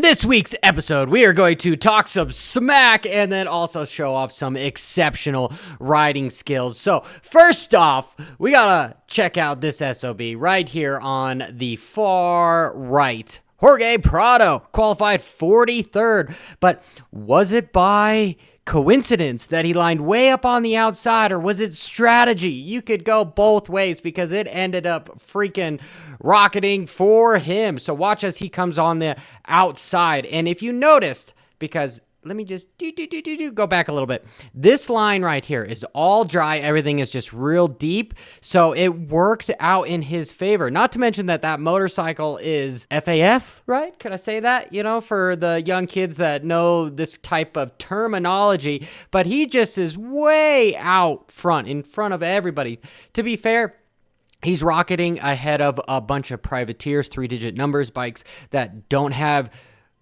this week's episode, we are going to talk some smack and then also show off some exceptional riding skills. So first off, we gotta check out this SOB right here on the far right. Jorge Prado qualified 43rd, but was it by coincidence that he lined way up on the outside, or was it strategy? You could go both ways because it ended up freaking rocketing for him. So watch as he comes on the outside. And if you noticed, because let me just go back a little bit. This line right here is all dry. Everything is just real deep. So it worked out in his favor. Not to mention that motorcycle is FAF, right? Could I say that? You know, for the young kids that know this type of terminology. But he just is way out front, in front of everybody. To be fair, he's rocketing ahead of a bunch of privateers, 3-digit numbers bikes that don't have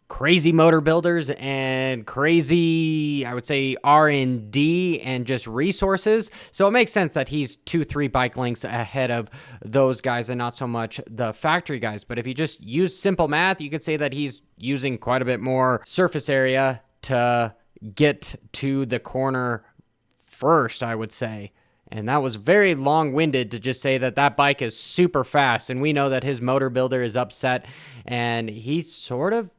crazy motor builders and crazy, I would say, R&D and just resources. So it makes sense that he's 2-3 bike lengths ahead of those guys and not so much the factory guys. But if you just use simple math, you could say that he's using quite a bit more surface area to get to the corner first, I would say. And that was very long-winded to just say that bike is super fast. And we know that his motor builder is upset, and he's sort of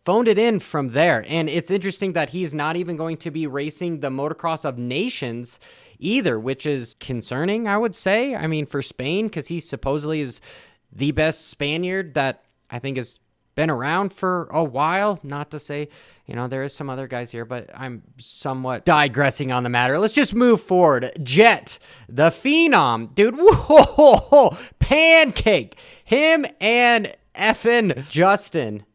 phoned it in from there. And it's interesting that he's not even going to be racing the Motocross of Nations either, which is concerning, I would say. I mean, for Spain, because he supposedly is the best Spaniard that I think has been around for a while. Not to say, you know, there is some other guys here, but I'm somewhat digressing on the matter. Let's just move forward. Jett, the Phenom. Dude, whoa, pancake. Him and effing Justin.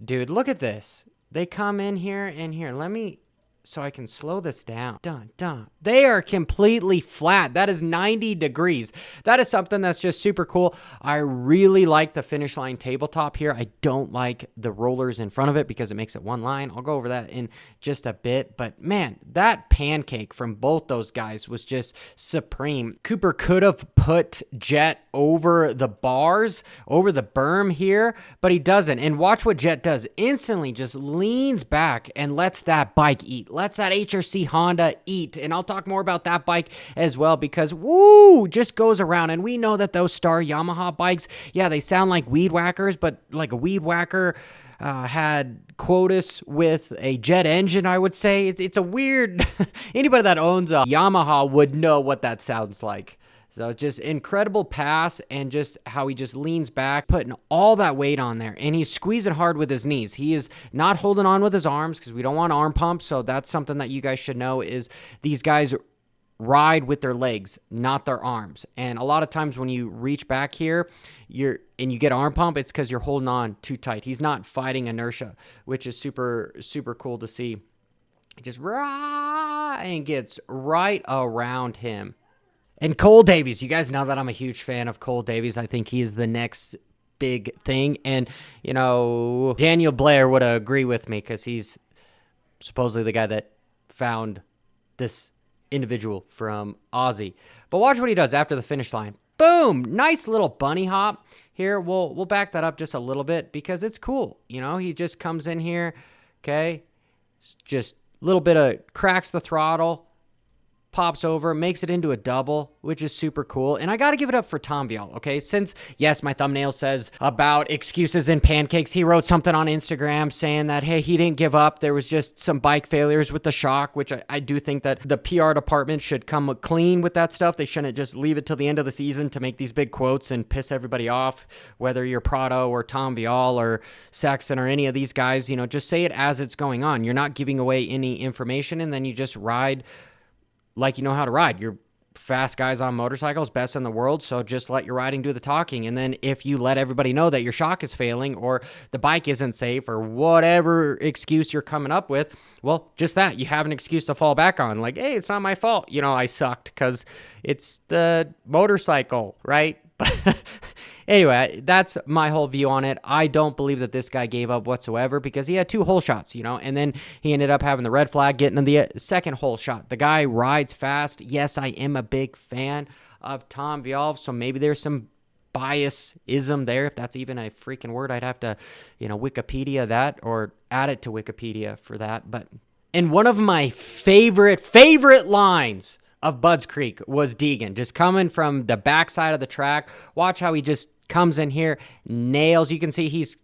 Dude, look at this. They come in here and here. Let me, so I can slow this down. Dun. They are completely flat. That is 90 degrees. That is something that's just super cool. I really like the finish line tabletop here. I don't like the rollers in front of it because it makes it one line. I'll go over that in just a bit. But man, that pancake from both those guys was just supreme. Cooper could have put Jett over the bars, over the berm here, but he doesn't. And watch what Jett does. Instantly just leans back and lets that bike eat. Lets that HRC Honda eat. And I'll talk more about that bike as well because, woo, just goes around. And we know that those Star Yamaha bikes, yeah, they sound like weed whackers, but like a weed whacker had quotas with a jet engine, I would say. It's a weird, anybody that owns a Yamaha would know what that sounds like. So just incredible pass and just how he just leans back, putting all that weight on there. And he's squeezing hard with his knees. He is not holding on with his arms because we don't want arm pumps. So that's something that you guys should know is these guys ride with their legs, not their arms. And a lot of times when you reach back here, you get arm pump, it's because you're holding on too tight. He's not fighting inertia, which is super, super cool to see. Just and gets right around him. And Cole Davies, you guys know that I'm a huge fan of Cole Davies. I think he is the next big thing. And, you know, Daniel Blair would agree with me because he's supposedly the guy that found this individual from Aussie. But watch what he does after the finish line. Boom! Nice little bunny hop here. We'll back that up just a little bit because it's cool. You know, he just comes in here, okay? Just a little bit of cracks the throttle. Pops over, makes it into a double, which is super cool. And I got to give it up for Tom Vialle, okay? Since, yes, my thumbnail says about excuses and pancakes, he wrote something on Instagram saying that, hey, he didn't give up. There was just some bike failures with the shock, which I do think that the PR department should come clean with that stuff. They shouldn't just leave it till the end of the season to make these big quotes and piss everybody off, whether you're Prado or Tom Vialle or Saxon or any of these guys. You know, just say it as it's going on. You're not giving away any information, and then you just ride like you know how to ride. You're fast guys on motorcycles, best in the world, so just let your riding do the talking. And then if you let everybody know that your shock is failing or the bike isn't safe or whatever excuse you're coming up with, well, just that. You have an excuse to fall back on. Like, hey, it's not my fault. You know, I sucked because it's the motorcycle, right? Anyway, that's my whole view on it. I don't believe that this guy gave up whatsoever because he had 2 hole shots, you know, and then he ended up having the red flag, getting in the second hole shot. The guy rides fast. Yes, I am a big fan of Tom Vialle, so maybe there's some biasism there, if that's even a freaking word. I'd have to, Wikipedia that or add it to Wikipedia for that. But and one of my favorite lines of Budds Creek was Deegan, just coming from the backside of the track. Watch how he just comes in here, nails. You can see he's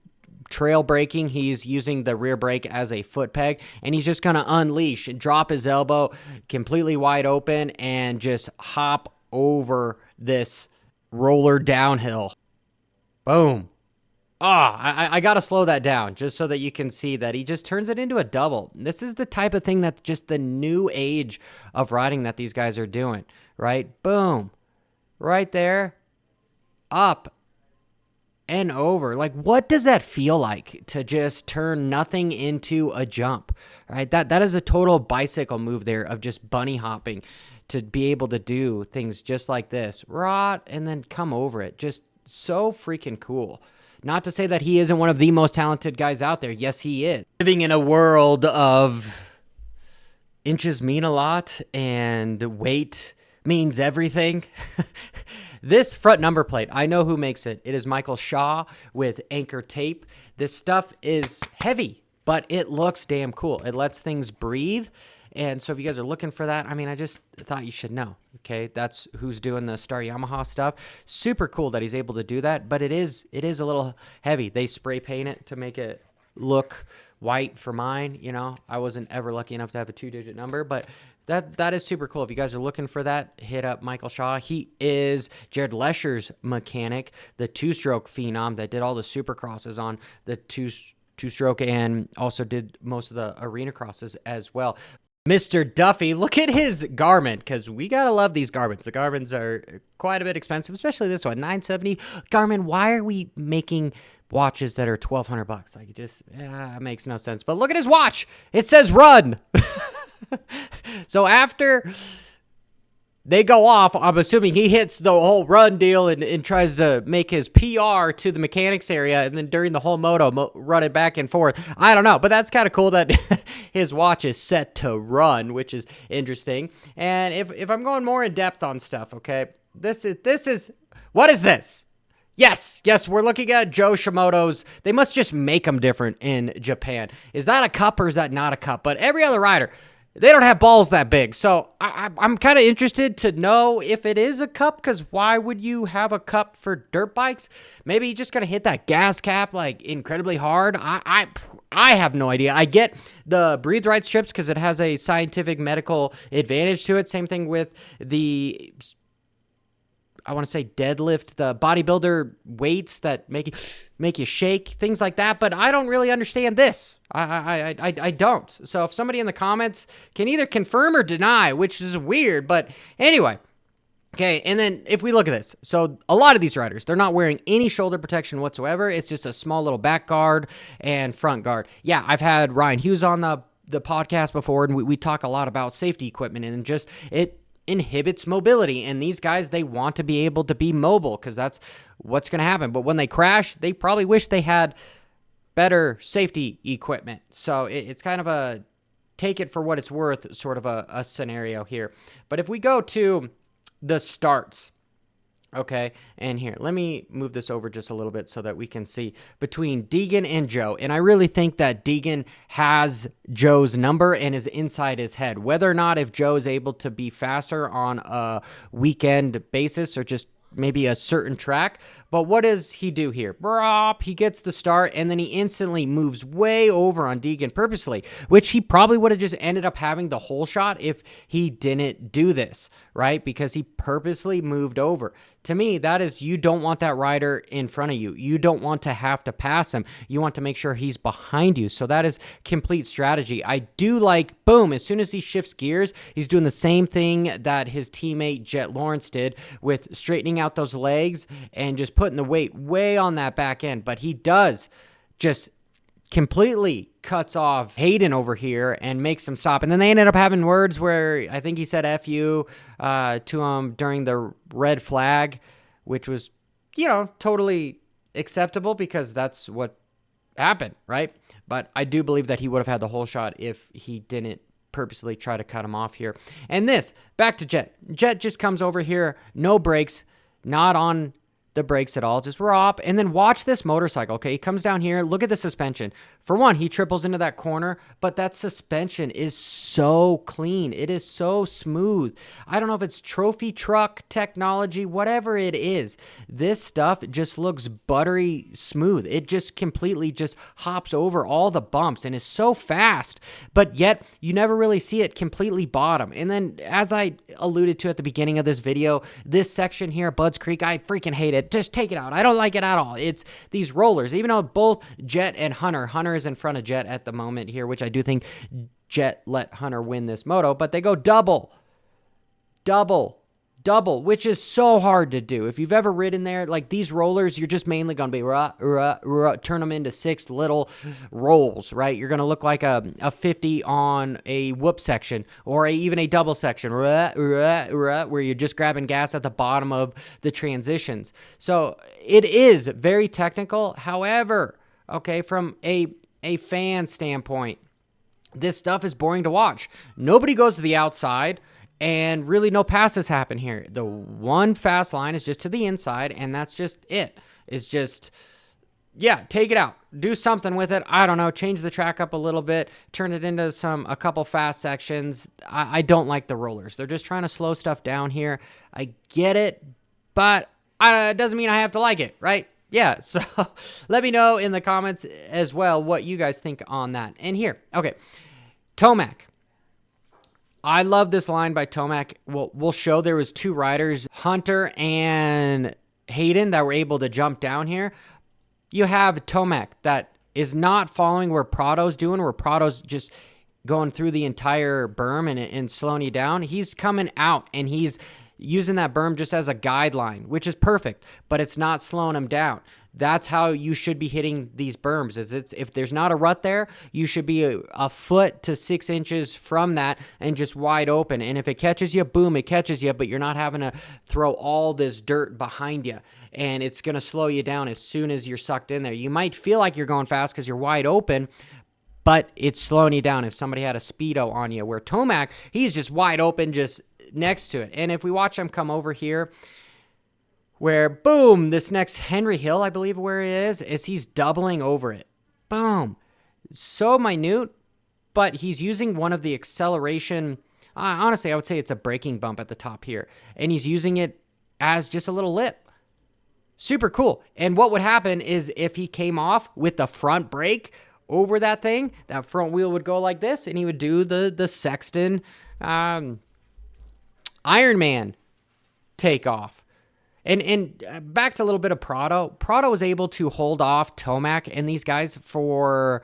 trail braking. He's using the rear brake as a foot peg, and he's just going to unleash and drop his elbow completely wide open and just hop over this roller downhill. Boom. I got to slow that down just so that you can see that he just turns it into a double. This is the type of thing that's just the new age of riding that these guys are doing, right? Boom. Right there. Up and over. Like, what does that feel like to just turn nothing into a jump, right? That is a total bicycle move there of just bunny hopping to be able to do things just like this, right, and then come over it. Just so freaking cool. Not to say that he isn't one of the most talented guys out there. Yes, he is. Living in a world of inches mean a lot and weight means everything. This front number plate, I know who makes it. It is Michael Shaw with Anchor Tape. This stuff is heavy, but it looks damn cool. It lets things breathe. And so if you guys are looking for that, I just thought you should know, okay? That's who's doing the Star Yamaha stuff. Super cool that he's able to do that, but it is a little heavy. They spray paint it to make it look white for mine. I wasn't ever lucky enough to have a 2-digit number, but that is super cool. If you guys are looking for that, hit up Michael Shaw. He is Jared Lesher's mechanic, the two-stroke phenom that did all the supercrosses on the two-stroke and also did most of the arena crosses as well. Mr. Duffy, look at his Garmin, because we got to love these Garmins. The Garmins are quite a bit expensive, especially this one, $970. Garmin, why are we making watches that are $1,200? Like, it makes no sense. But look at his watch. It says run. So after they go off, I'm assuming he hits the whole run deal and tries to make his PR to the mechanics area, and then during the whole moto, run it back and forth. I don't know, but that's kind of cool that his watch is set to run, which is interesting. And if I'm going more in depth on stuff, okay, this is what is this? Yes, we're looking at Joe Shimoda's. They must just make them different in Japan. Is that a cup or is that not a cup? But every other rider, they don't have balls that big. So I'm kind of interested to know if it is a cup, because why would you have a cup for dirt bikes? Maybe you just got to hit that gas cap like incredibly hard. I have no idea. I get the breathe right strips because it has a scientific medical advantage to it. Same thing with the, I want to say deadlift, the bodybuilder weights that make you shake, things like that. But I don't really understand this. I don't. So if somebody in the comments can either confirm or deny, which is weird, but anyway. Okay, and then if we look at this, so a lot of these riders, they're not wearing any shoulder protection whatsoever. It's just a small little back guard and front guard. Yeah, I've had Ryan Hughes on the podcast before, and we talk a lot about safety equipment, and just it inhibits mobility. And these guys, they want to be able to be mobile because that's what's going to happen. But when they crash, they probably wish they had better safety equipment. So it's kind of a take it for what it's worth sort of a scenario here. But if we go to the starts, okay, and here, let me move this over just a little bit so that we can see between Deegan and Joe. And I really think that Deegan has Joe's number and is inside his head. Whether or not if Joe is able to be faster on a weekend basis or just maybe a certain track. But what does he do here? He gets the start, and then he instantly moves way over on Deegan purposely, which he probably would have just ended up having the whole shot if he didn't do this, right? Because he purposely moved over. To me, that is, you don't want that rider in front of you. You don't want to have to pass him. You want to make sure he's behind you. So that is complete strategy. I do like, boom, as soon as he shifts gears, he's doing the same thing that his teammate Jett Lawrence did with straightening out those legs and just putting the weight way on that back end. But he does just completely cuts off Hayden over here and makes him stop. And then they ended up having words where I think he said F you to him during the red flag, which was, totally acceptable because that's what happened, right? But I do believe that he would have had the whole shot if he didn't purposely try to cut him off here. And this, back to Jett. Jett just comes over here, no brakes, not on the brakes at all. Just rop. And then watch this motorcycle. Okay, he comes down here. Look at the suspension. For one, he triples into that corner, but that suspension is so clean. It is so smooth. I don't know if it's trophy truck technology, whatever it is. This stuff just looks buttery smooth. It just completely just hops over all the bumps and is so fast, but yet you never really see it completely bottom. And then, as I alluded to at the beginning of this video, this section here, Budds Creek, I freaking hate it. Just take it out. I don't like it at all. It's these rollers, even though both Jett and Hunter is in front of Jett at the moment here, which I do think Jett let Hunter win this moto, but they go double, which is so hard to do. If you've ever ridden there, like these rollers, you're just mainly going to be turn them into 6 little rolls, right? You're going to look like a 50 on a whoop section, or even a double section, where you're just grabbing gas at the bottom of the transitions. So it is very technical. However, okay, from a fan standpoint, this stuff is boring to watch. Nobody goes to the outside, and really no passes happen here. The one fast line is just to the inside, and that's just it. It's just, yeah, take it out. Do something with it. I don't know. Change the track up a little bit. Turn it into a couple fast sections. I don't like the rollers. They're just trying to slow stuff down here. I get it, but it doesn't mean I have to like it, right? Yeah, so let me know in the comments as well what you guys think on that. And here, okay, Tomac. I love this line by Tomac. We'll show there was 2 riders, Hunter and Hayden, that were able to jump down here. You have Tomac that is not following where Prado's doing, where Prado's just going through the entire berm and slowing you down. He's coming out, and he's using that berm just as a guideline, which is perfect, but it's not slowing him down. That's how you should be hitting these berms. If there's not a rut there, you should be a foot to 6 inches from that and just wide open. And if it catches you, boom, it catches you, but you're not having to throw all this dirt behind you, and it's going to slow you down as soon as you're sucked in there. You might feel like you're going fast because you're wide open, but it's slowing you down if somebody had a Speedo on you, where Tomac, he's just wide open, just next to it. And if we watch him come over here, where, boom, this next Henry Hill, I believe where he is he's doubling over it. Boom. So minute, but he's using one of the acceleration. Honestly, I would say it's a braking bump at the top here. And he's using it as just a little lip. Super cool. And what would happen is if he came off with the front brake over that thing, that front wheel would go like this, and he would do the Sexton Iron Man takeoff. And back to a little bit of Prado. Prado was able to hold off Tomac and these guys for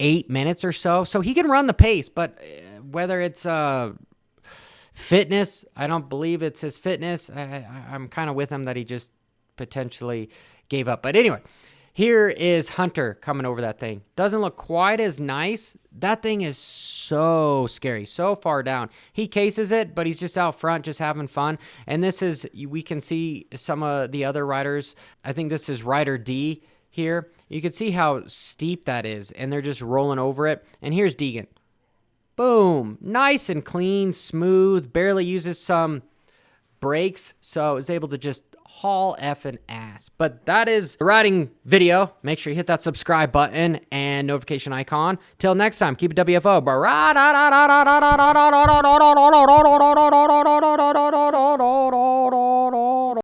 8 minutes or so. So he can run the pace, but whether it's fitness, I don't believe it's his fitness. I'm kind of with him that he just potentially gave up. But anyway, here is Hunter coming over that thing. Doesn't look quite as nice. That thing is so scary, so far down. He cases it, but he's just out front, just having fun. And this is, we can see some of the other riders. I think this is Rider D here. You can see how steep that is, and they're just rolling over it. And here's Deegan. Boom. Nice and clean, smooth, barely uses some brakes, so is able to just haul effing ass. But that is the riding video. Make sure you hit that subscribe button and notification icon. Till next time, keep it WFO.